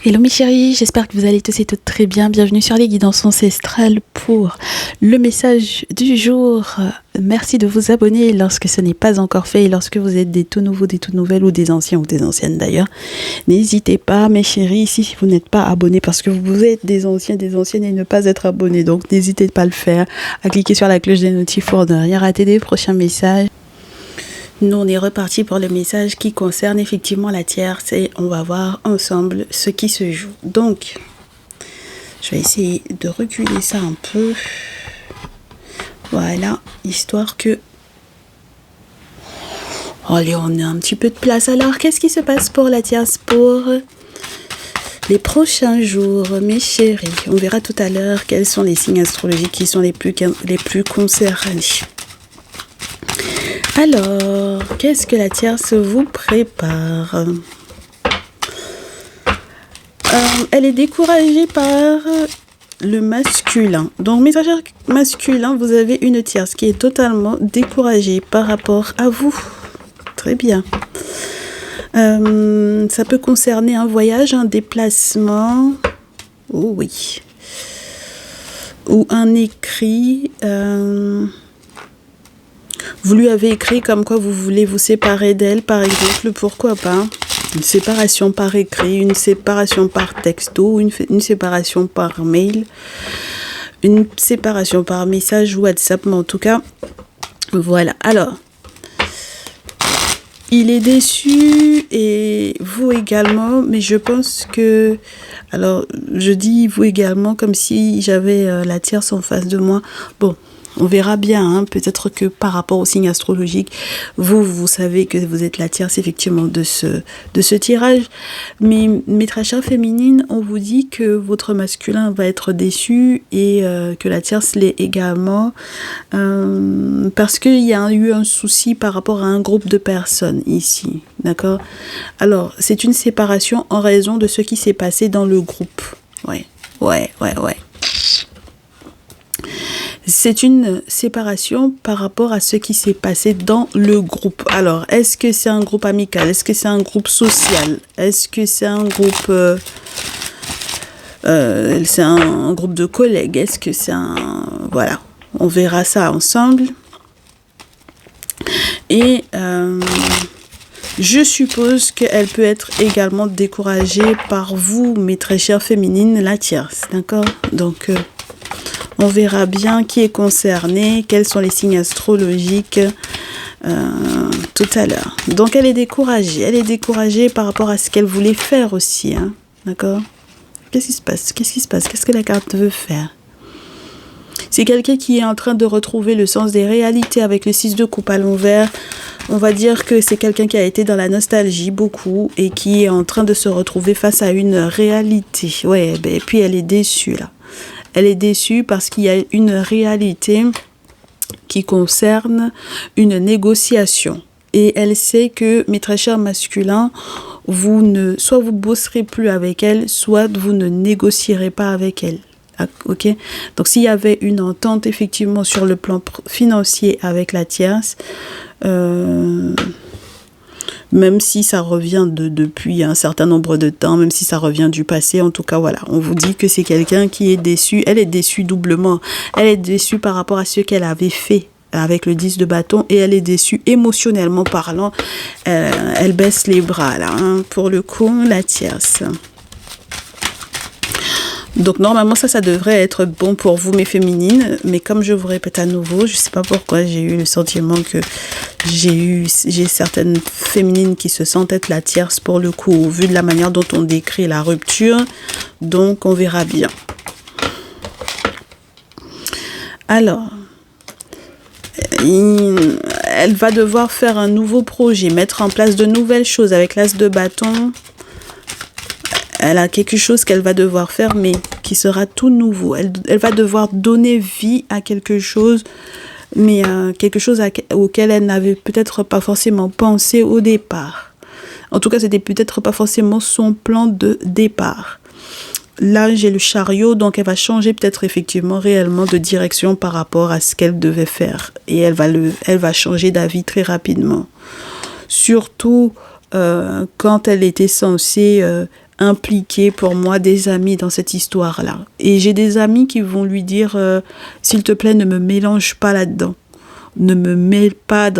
Hello mes chéris, j'espère que vous allez tous et toutes très bien. Bienvenue sur les guidances ancestrales pour le message du jour. Merci de vous abonner lorsque ce n'est pas encore fait et lorsque vous êtes des tout nouveaux, des toutes nouvelles ou des anciens ou des anciennes d'ailleurs. N'hésitez pas mes chéris, si vous n'êtes pas abonnés parce que vous êtes des anciens, des anciennes et ne pas être abonnés. Donc n'hésitez pas à le faire, à cliquer sur la cloche des notifs pour ne rien rater des prochains messages. Nous, on est reparti pour le message qui concerne effectivement la tierce et on va voir ensemble ce qui se joue. Donc, je vais essayer de reculer ça un peu. Voilà, histoire que... Allez, on a un petit peu de place. Alors, qu'est-ce qui se passe pour la tierce pour les prochains jours, mes chéris? On verra tout à l'heure quels sont les signes astrologiques qui sont les plus concernés. Alors, qu'est-ce que la tierce vous prépare? Elle est découragée par le masculin. Donc, mes chers masculins, vous avez une tierce qui est totalement découragée par rapport à vous. Très bien. Ça peut concerner un voyage, un déplacement. Oh oui. Ou un écrit. Vous lui avez écrit comme quoi vous voulez vous séparer d'elle, par exemple, pourquoi pas? Une séparation par écrit, une séparation par texto, une séparation par mail, une séparation par message WhatsApp, mais en tout cas, voilà. Alors, il est déçu et vous également, mais je pense que... Alors, je dis vous également comme si j'avais la tierce en face de moi. Bon. On verra bien, hein. Peut-être que par rapport au signe astrologique, vous savez que vous êtes la tierce effectivement de ce tirage. Mais mes très chères féminines, on vous dit que votre masculin va être déçu et que la tierce l'est également. Parce qu'il y a eu un souci par rapport à un groupe de personnes ici. D'accord? Alors, c'est une séparation en raison de ce qui s'est passé dans le groupe. Ouais. C'est une séparation par rapport à ce qui s'est passé dans le groupe. Alors, est-ce que c'est un groupe amical? Est-ce que c'est un groupe social? Est-ce que c'est un groupe... c'est un groupe de collègues? Est-ce que c'est un... Voilà, on verra ça ensemble. Et je suppose qu'elle peut être également découragée par vous, mes très chères féminines, la tierce. D'accord? Donc... on verra bien qui est concerné, quels sont les signes astrologiques tout à l'heure. Donc, elle est découragée. Elle est découragée par rapport à ce qu'elle voulait faire aussi. Hein. D'accord? Qu'est-ce qui se passe? Qu'est-ce que la carte veut faire? C'est quelqu'un qui est en train de retrouver le sens des réalités avec le 6 de coupe à l'envers. On va dire que c'est quelqu'un qui a été dans la nostalgie beaucoup et qui est en train de se retrouver face à une réalité. Ouais, et puis elle est déçue là. Elle est déçue parce qu'il y a une réalité qui concerne une négociation. Et elle sait que, mes très chers masculins, soit vous bosserez plus avec elle, soit vous ne négocierez pas avec elle. Ok? Donc, s'il y avait une entente, effectivement, sur le plan financier avec la tierce, même si ça revient depuis un certain nombre de temps, même si ça revient du passé, en tout cas, voilà. On vous dit que c'est quelqu'un qui est déçu. Elle est déçue doublement. Elle est déçue par rapport à ce qu'elle avait fait avec le 10 de bâton et elle est déçue émotionnellement parlant. Elle baisse les bras, là, hein, pour le coup, la tierce. Donc normalement ça devrait être bon pour vous mes féminines, mais comme je vous répète à nouveau, je sais pas pourquoi j'ai eu le sentiment que j'ai certaines féminines qui se sentent être la tierce pour le coup, au vu de la manière dont on décrit la rupture, donc on verra bien. Alors, elle va devoir faire un nouveau projet, mettre en place de nouvelles choses avec l'as de bâton. Elle a quelque chose qu'elle va devoir faire, mais qui sera tout nouveau. Elle va devoir donner vie à quelque chose, mais quelque chose auquel elle n'avait peut-être pas forcément pensé au départ. En tout cas, c'était peut-être pas forcément son plan de départ. Là, j'ai le chariot, donc elle va changer peut-être effectivement réellement de direction par rapport à ce qu'elle devait faire. Et elle va changer d'avis très rapidement. Surtout quand elle était censée impliquer pour moi des amis dans cette histoire-là. Et j'ai des amis qui vont lui dire s'il te plaît, ne me mélange pas là-dedans. Ne me mêle pas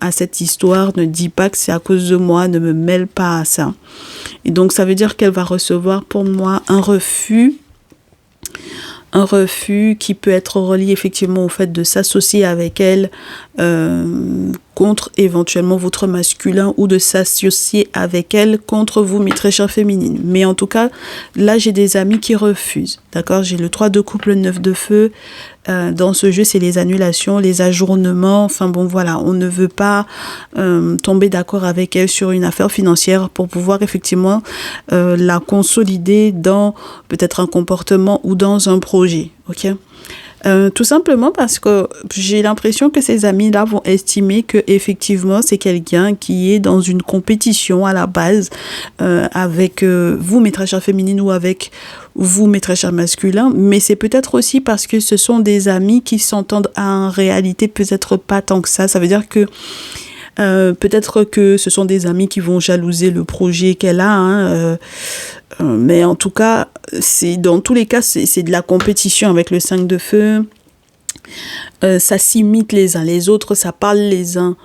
à cette histoire, ne dis pas que c'est à cause de moi, ne me mêle pas à ça. Et donc, ça veut dire qu'elle va recevoir pour moi un refus qui peut être relié effectivement au fait de s'associer avec elle contre éventuellement votre masculin ou de s'associer avec elle contre vous, mes très chères féminines. Mais en tout cas, là, j'ai des amis qui refusent. D'accord? J'ai le 3 de coupe, le 9 de feu. Dans ce jeu, c'est les annulations, les ajournements. Enfin bon, voilà, on ne veut pas tomber d'accord avec elle sur une affaire financière pour pouvoir effectivement la consolider dans peut-être un comportement ou dans un projet. Ok? Tout simplement parce que j'ai l'impression que ces amis-là vont estimer que effectivement c'est quelqu'un qui est dans une compétition à la base avec vous, mes très chères féminines, ou avec vous, mes très chers masculins, mais c'est peut-être aussi parce que ce sont des amis qui s'entendent en réalité peut-être pas tant que ça. Ça veut dire que peut-être que ce sont des amis qui vont jalouser le projet qu'elle a, hein, mais en tout cas, dans tous les cas, c'est de la compétition avec le 5 de feu. Ça s'imite les uns les autres, ça parle les uns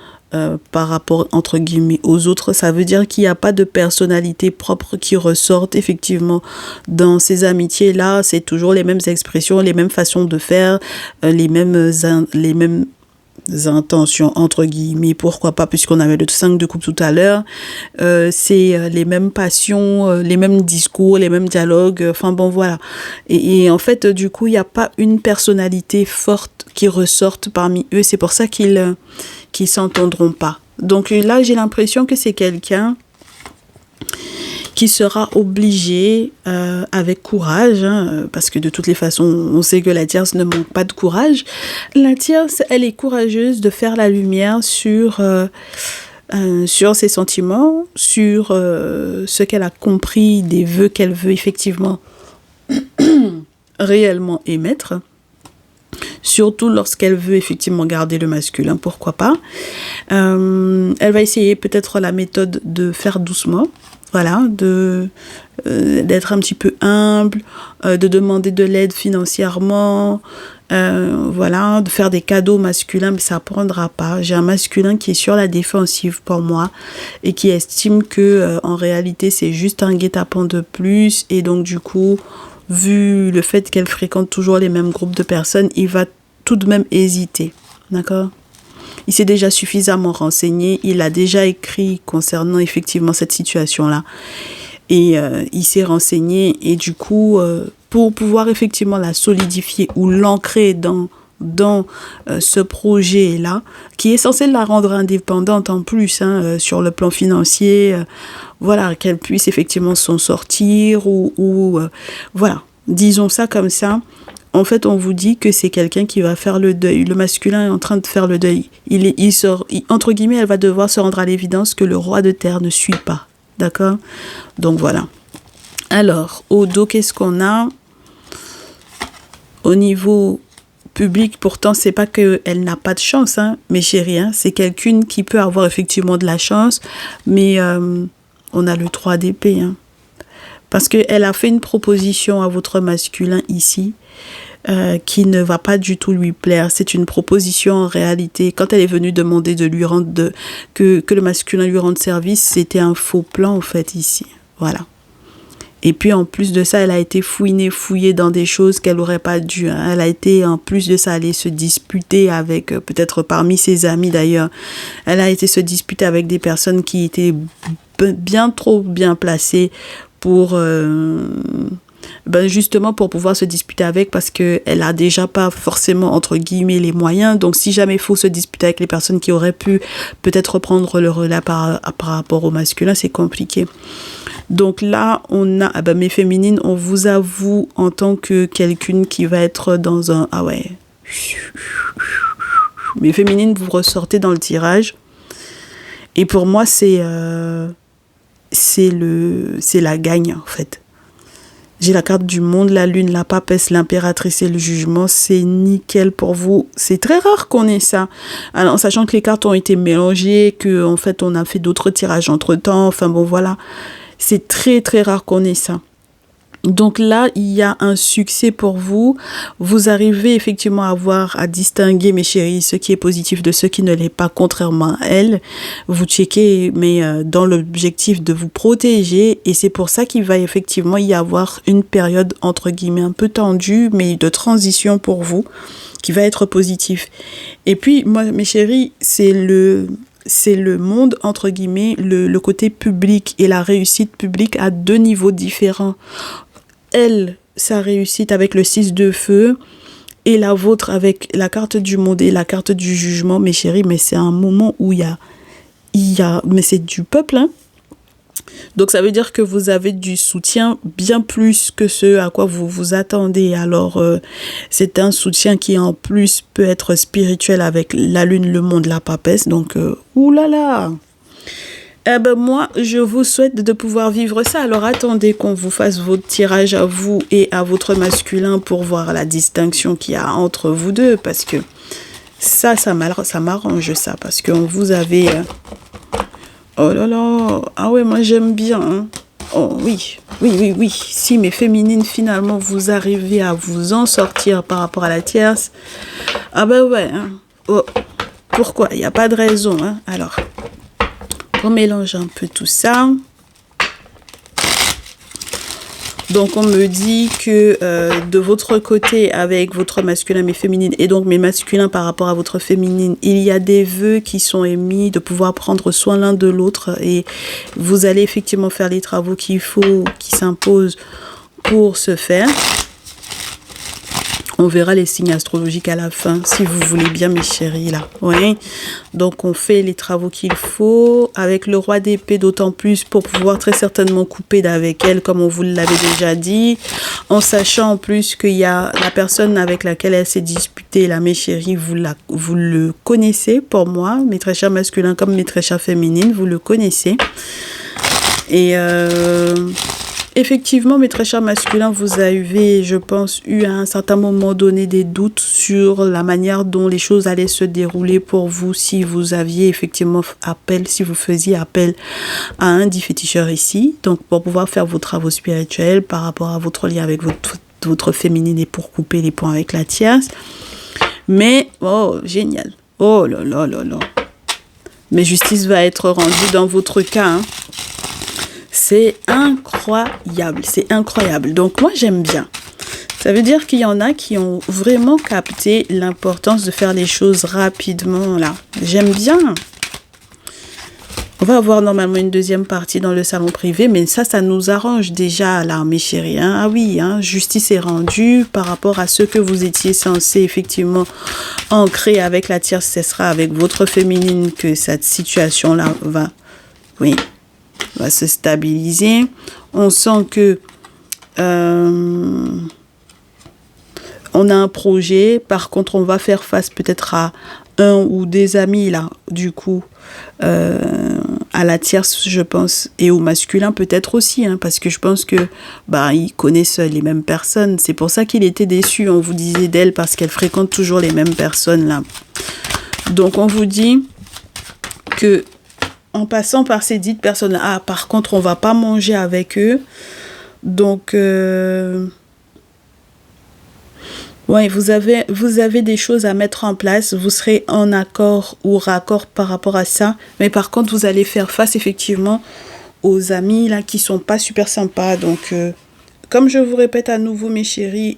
par rapport, entre guillemets, aux autres. Ça veut dire qu'il n'y a pas de personnalité propre qui ressorte effectivement dans ces amitiés-là. C'est toujours les mêmes expressions, les mêmes façons de faire, les mêmes intentions, entre guillemets, pourquoi pas, puisqu'on avait le 5 de coupe tout à l'heure. C'est les mêmes passions, les mêmes discours, les mêmes dialogues, enfin bon, voilà. Et en fait, du coup, il n'y a pas une personnalité forte qui ressorte parmi eux. C'est pour ça qu'ils s'entendront pas. Donc là, j'ai l'impression que c'est quelqu'un qui sera obligé avec courage, hein, parce que de toutes les façons, on sait que la tierce ne manque pas de courage. La tierce, elle est courageuse de faire la lumière sur ses sentiments, sur ce qu'elle a compris des vœux qu'elle veut effectivement réellement émettre. Surtout lorsqu'elle veut effectivement garder le masculin, pourquoi pas. Elle va essayer peut-être la méthode de faire doucement. Voilà, d'être un petit peu humble, de demander de l'aide financièrement, voilà, de faire des cadeaux masculins, mais ça ne prendra pas. J'ai un masculin qui est sur la défensive pour moi et qui estime que en réalité c'est juste un guet-apens de plus, et donc du coup, vu le fait qu'elle fréquente toujours les mêmes groupes de personnes, il va tout de même hésiter, d'accord ? Il s'est déjà suffisamment renseigné, il a déjà écrit concernant effectivement cette situation-là. Et il s'est renseigné, et du coup, pour pouvoir effectivement la solidifier ou l'ancrer dans ce projet-là, qui est censé la rendre indépendante en plus, hein, sur le plan financier, voilà, qu'elle puisse effectivement s'en sortir, ou voilà, disons ça comme ça. En fait, on vous dit que c'est quelqu'un qui va faire le deuil. Le masculin est en train de faire le deuil. Entre guillemets, elle va devoir se rendre à l'évidence que le roi de terre ne suit pas. D'accord? Donc, voilà. Alors, au dos, qu'est-ce qu'on a? Au niveau public, pourtant, c'est pas qu'elle n'a pas de chance, hein, mes chéris. Hein, c'est quelqu'une qui peut avoir effectivement de la chance, mais on a le 3 d'épée. Hein, parce qu'elle a fait une proposition à votre masculin ici, qui ne va pas du tout lui plaire. C'est une proposition en réalité. Quand elle est venue demander de lui rendre que le masculin lui rende service, c'était un faux plan en fait ici. Voilà. Et puis en plus de ça, elle a été fouillée dans des choses qu'elle n'aurait pas dû. Hein. Elle a été en plus de ça aller se disputer avec, peut-être parmi ses amis d'ailleurs, elle a été se disputer avec des personnes qui étaient bien trop bien placées pour... justement pour pouvoir se disputer avec, parce qu'elle a déjà pas forcément entre guillemets les moyens. Donc si jamais il faut se disputer avec les personnes qui auraient pu peut-être prendre le relais par rapport au masculin, c'est compliqué. Donc là on a mes féminines, on vous avoue en tant que quelqu'une qui va être dans un mes féminines, vous ressortez dans le tirage, et pour moi c'est la gagne en fait. J'ai la carte du monde, la lune, la papesse, l'impératrice et le jugement. C'est nickel pour vous. C'est très rare qu'on ait ça. Alors, sachant que les cartes ont été mélangées, que en fait on a fait d'autres tirages entre temps. Enfin bon, voilà. C'est très, très rare qu'on ait ça. Donc là, il y a un succès pour vous. Vous arrivez effectivement à distinguer, mes chéris, ce qui est positif de ce qui ne l'est pas, contrairement à elle. Vous checkez, mais dans l'objectif de vous protéger. Et c'est pour ça qu'il va effectivement y avoir une période, entre guillemets, un peu tendue, mais de transition pour vous, qui va être positif. Et puis, moi, mes chéris, c'est le monde, entre guillemets, le côté public et la réussite publique à 2 niveaux différents. Elle, sa réussite avec le 6 de feu et la vôtre avec la carte du monde et la carte du jugement, mes chéris, mais c'est un moment où mais c'est du peuple, hein. Donc ça veut dire que vous avez du soutien bien plus que ce à quoi vous vous attendez. Alors c'est un soutien qui en plus peut être spirituel avec la lune, le monde, la papesse. Donc oulala. Eh ben moi, je vous souhaite de pouvoir vivre ça. Alors attendez qu'on vous fasse votre tirage à vous et à votre masculin pour voir la distinction qu'il y a entre vous deux. Parce que ça m'arrange ça. Parce que vous avez... Oh là là, ah ouais, moi j'aime bien. Hein. Oh oui. Si mes féminines, finalement, vous arrivez à vous en sortir par rapport à la tierce, ah ben ouais. Hein. Oh. Pourquoi? Il n'y a pas de raison. Hein. Alors... On mélange un peu tout ça. Donc, on me dit que de votre côté, avec votre masculin, mes féminines, et donc mes masculins par rapport à votre féminine, il y a des vœux qui sont émis de pouvoir prendre soin l'un de l'autre. Et vous allez effectivement faire les travaux qu'il faut, qui s'imposent pour ce faire. On verra les signes astrologiques à la fin, si vous voulez bien, mes chéris, là. Oui. Donc, on fait les travaux qu'il faut avec le roi d'épée, d'autant plus pour pouvoir très certainement couper d'avec elle, comme on vous l'avait déjà dit. En sachant en plus qu'il y a la personne avec laquelle elle s'est disputée, là, mes chéris, vous le connaissez pour moi, mes très chers masculins comme mes très chères féminines, vous le connaissez. Et... effectivement, mes très chers masculins, vous avez, je pense, eu à un certain moment donné des doutes sur la manière dont les choses allaient se dérouler pour vous si vous aviez effectivement si vous faisiez appel à un dit féticheur ici. Donc, pour pouvoir faire vos travaux spirituels par rapport à votre lien avec votre féminine et pour couper les points avec la tierce. Mais, oh, génial. Oh là là là là. Mais justice va être rendue dans votre cas, hein. C'est incroyable, c'est incroyable. Donc moi j'aime bien. Ça veut dire qu'il y en a qui ont vraiment capté l'importance de faire les choses rapidement là. J'aime bien. On va avoir normalement une deuxième partie dans le salon privé, mais ça nous arrange déjà là, mes chéris. Hein. Ah oui, hein, justice est rendue par rapport à ce que vous étiez censé effectivement ancrer avec la tierce. Ce sera avec votre féminine que cette situation-là va se stabiliser. On sent que on a un projet. Par contre, on va faire face peut-être à un ou des amis là, du coup, à la tierce, je pense, et au masculin peut-être aussi, hein, parce que je pense que ils connaissent les mêmes personnes. C'est pour ça qu'il était déçu. On vous disait d'elle parce qu'elle fréquente toujours les mêmes personnes là. Donc on vous dit que en passant par ces dites personnes, par contre, on va pas manger avec eux. Donc, vous avez des choses à mettre en place. Vous serez en accord ou raccord par rapport à ça. Mais par contre, vous allez faire face effectivement aux amis là qui sont pas super sympas. Donc, comme je vous répète à nouveau, mes chéris,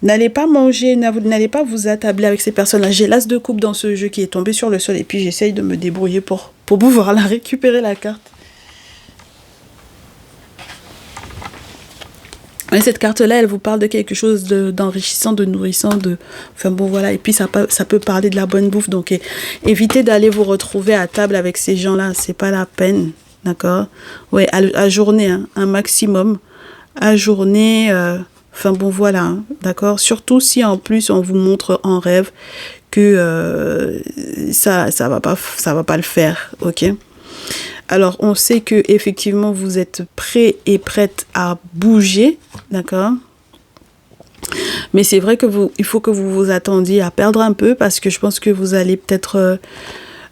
n'allez pas manger, n'allez pas vous attabler avec ces personnes-là. J'ai l'as de coupe dans ce jeu qui est tombé sur le sol et puis j'essaye de me débrouiller pour pouvoir la récupérer, la carte. Et cette carte-là, elle vous parle de quelque chose d'enrichissant, de nourrissant, enfin bon voilà. Et puis ça peut parler de la bonne bouffe. Donc évitez d'aller vous retrouver à table avec ces gens-là. C'est pas la peine, d'accord? Ouais, à journée, hein, un maximum. À journée... Enfin bon voilà, hein, d'accord. Surtout si en plus on vous montre en rêve que ça va pas le faire, ok. Alors on sait que effectivement vous êtes prêt et prête à bouger, d'accord. Mais c'est vrai que il faut que vous vous attendiez à perdre un peu parce que je pense que vous allez peut-être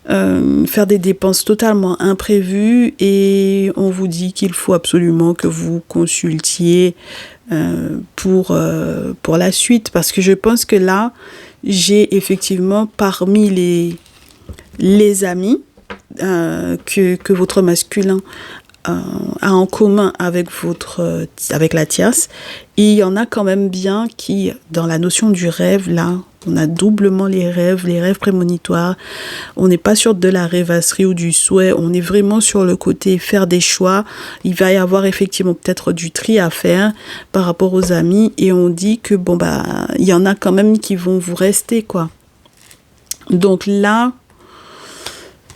faire des dépenses totalement imprévues et on vous dit qu'il faut absolument que vous consultiez pour la suite, parce que je pense que là, j'ai effectivement parmi les amis que votre masculin a en commun avec avec la tierce, et il y en a quand même bien qui, dans la notion du rêve, là, on a doublement les rêves prémonitoires. On n'est pas sur de la rêvasserie ou du souhait, on est vraiment sur le côté faire des choix. Il va y avoir effectivement peut-être du tri à faire par rapport aux amis, et on dit que bon bah il y en a quand même qui vont vous rester, quoi. Donc là,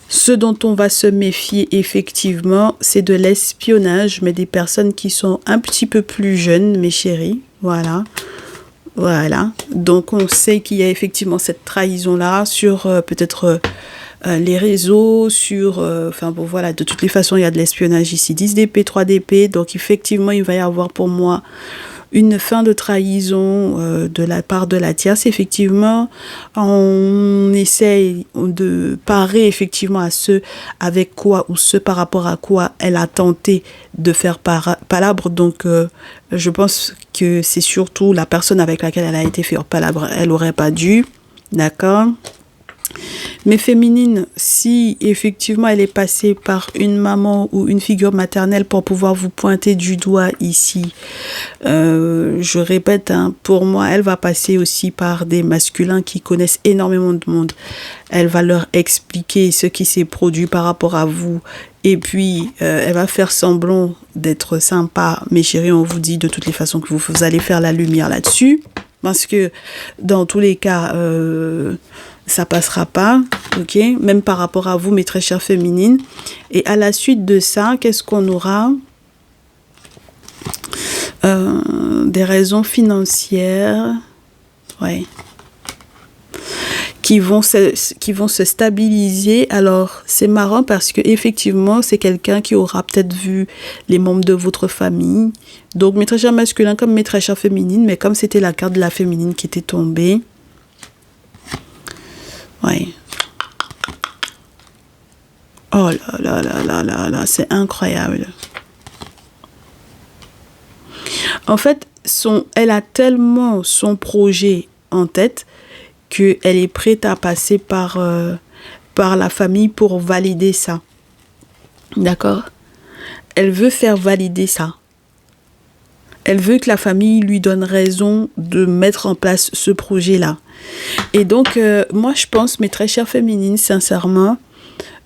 ce dont on va se méfier effectivement, c'est de l'espionnage, mais des personnes qui sont un petit peu plus jeunes, mes chéris. Voilà. Voilà. Donc on sait qu'il y a effectivement cette trahison-là sur peut-être les réseaux, sur... Enfin bon, voilà, de toutes les façons, il y a de l'espionnage ici. 10 d'épée, 3 d'épée. Donc effectivement, il va y avoir pour moi une fin de trahison de la part de la tierce. Effectivement, on essaye de parer effectivement à ce avec quoi ou ce par rapport à quoi elle a tenté de faire palabre. Donc, je pense que c'est surtout la personne avec laquelle elle a été faire palabre. Elle n'aurait pas dû. D'accord ? Mais féminine, si effectivement elle est passée par une maman ou une figure maternelle pour pouvoir vous pointer du doigt ici, je répète, hein, pour moi, elle va passer aussi par des masculins qui connaissent énormément de monde. Elle va leur expliquer ce qui s'est produit par rapport à vous. Et puis, elle va faire semblant d'être sympa. Mes chéris, on vous dit de toutes les façons que vous allez faire la lumière là-dessus. Parce que dans tous les cas, ça passera pas, ok? Même par rapport à vous, mes très chères féminines. Et à la suite de ça, qu'est-ce qu'on aura? Des raisons financières, ouais, qui vont se stabiliser. Alors, c'est marrant parce que effectivement, c'est quelqu'un qui aura peut-être vu les membres de votre famille. Donc, mes très chers masculins comme mes très chères féminines, mais comme c'était la carte de la féminine qui était tombée, ouais. Oh là là là là là là, c'est incroyable. En fait, elle a tellement son projet en tête qu'elle est prête à passer par la famille pour valider ça. D'accord? Elle veut faire valider ça. Elle veut que la famille lui donne raison de mettre en place ce projet-là. Et donc, moi, je pense, mes très chères féminines, sincèrement,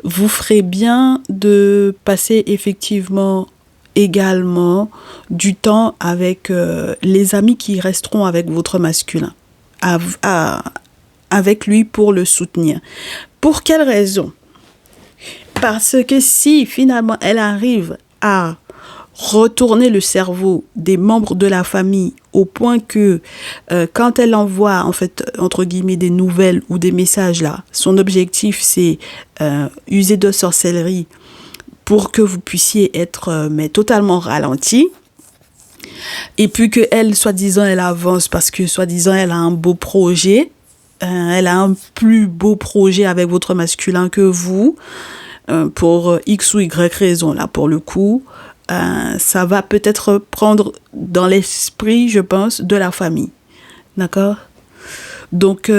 vous ferez bien de passer effectivement également du temps avec les amis qui resteront avec votre masculin, avec lui pour le soutenir. Pour quelle raison? Parce que si finalement elle arrive à retourner le cerveau des membres de la famille au point que quand elle envoie en fait entre guillemets des nouvelles ou des messages là, son objectif c'est user de sorcellerie pour que vous puissiez être mais totalement ralenti, et puis que elle soi-disant elle avance parce que soi-disant elle a un beau projet, elle a un plus beau projet avec votre masculin que vous, pour X ou Y raison là pour le coup. Ça va peut-être prendre dans l'esprit, je pense, de la famille. D'accord? Donc,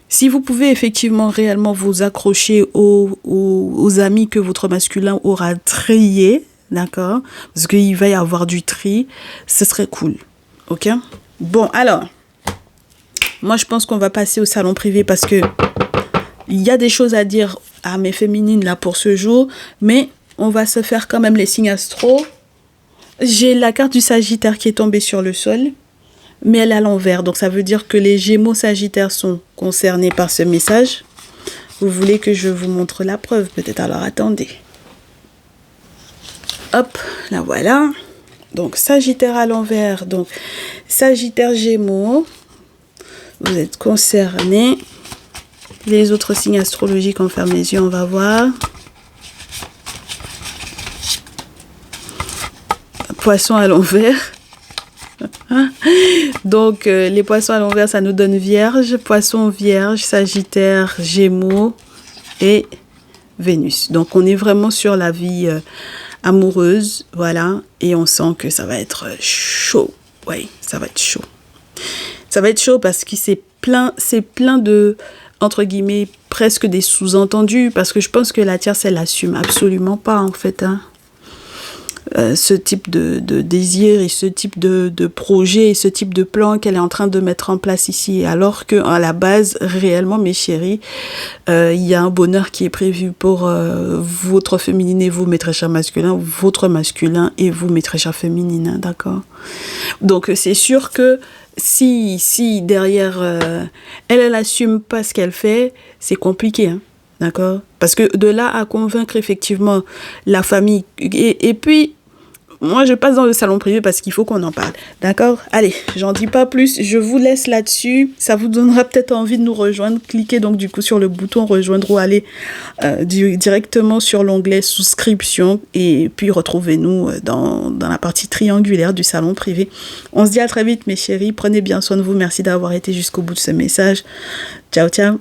si vous pouvez effectivement réellement vous accrocher aux amis que votre masculin aura triés, d'accord? Parce qu'il va y avoir du tri, ce serait cool. Ok? Bon, alors, moi je pense qu'on va passer au salon privé parce que il y a des choses à dire à mes féminines là pour ce jour, mais on va se faire quand même les signes astro. J'ai la carte du Sagittaire qui est tombée sur le sol, mais elle est à l'envers. Donc ça veut dire que les Gémeaux Sagittaires sont concernés par ce message. Vous voulez que je vous montre la preuve peut-être? Alors attendez. Hop, la voilà. Donc Sagittaire à l'envers. Donc Sagittaire Gémeaux. Vous êtes concernés. Les autres signes astrologiques, on ferme les yeux, on va voir. Poisson à l'envers. Donc, les poissons à l'envers, ça nous donne Vierge, Poisson, Vierge, Sagittaire, Gémeaux, et Vénus. Donc, on est vraiment sur la vie amoureuse, voilà. Et on sent que ça va être chaud. Oui, ça va être chaud. Ça va être chaud parce que c'est plein de, entre guillemets, presque des sous-entendus. Parce que je pense que la tierce, elle assume absolument pas, en fait, hein. Ce type de désir et ce type de projet et ce type de plan qu'elle est en train de mettre en place ici. Alors qu'à la base, réellement, mes chéris, il y a un bonheur qui est prévu pour votre féminine et vous, mes très chers masculins, votre masculin et vous, mes très chers féminines, hein, d'accord? Donc, c'est sûr que si derrière, elle assume pas ce qu'elle fait, c'est compliqué, hein, d'accord? Parce que de là à convaincre effectivement la famille, et puis, moi, je passe dans le salon privé parce qu'il faut qu'on en parle. D'accord? Allez, j'en dis pas plus. Je vous laisse là-dessus. Ça vous donnera peut-être envie de nous rejoindre. Cliquez donc du coup sur le bouton rejoindre ou allez directement sur l'onglet souscription. Et puis retrouvez-nous dans la partie triangulaire du salon privé. On se dit à très vite, mes chéris. Prenez bien soin de vous. Merci d'avoir été jusqu'au bout de ce message. Ciao, ciao.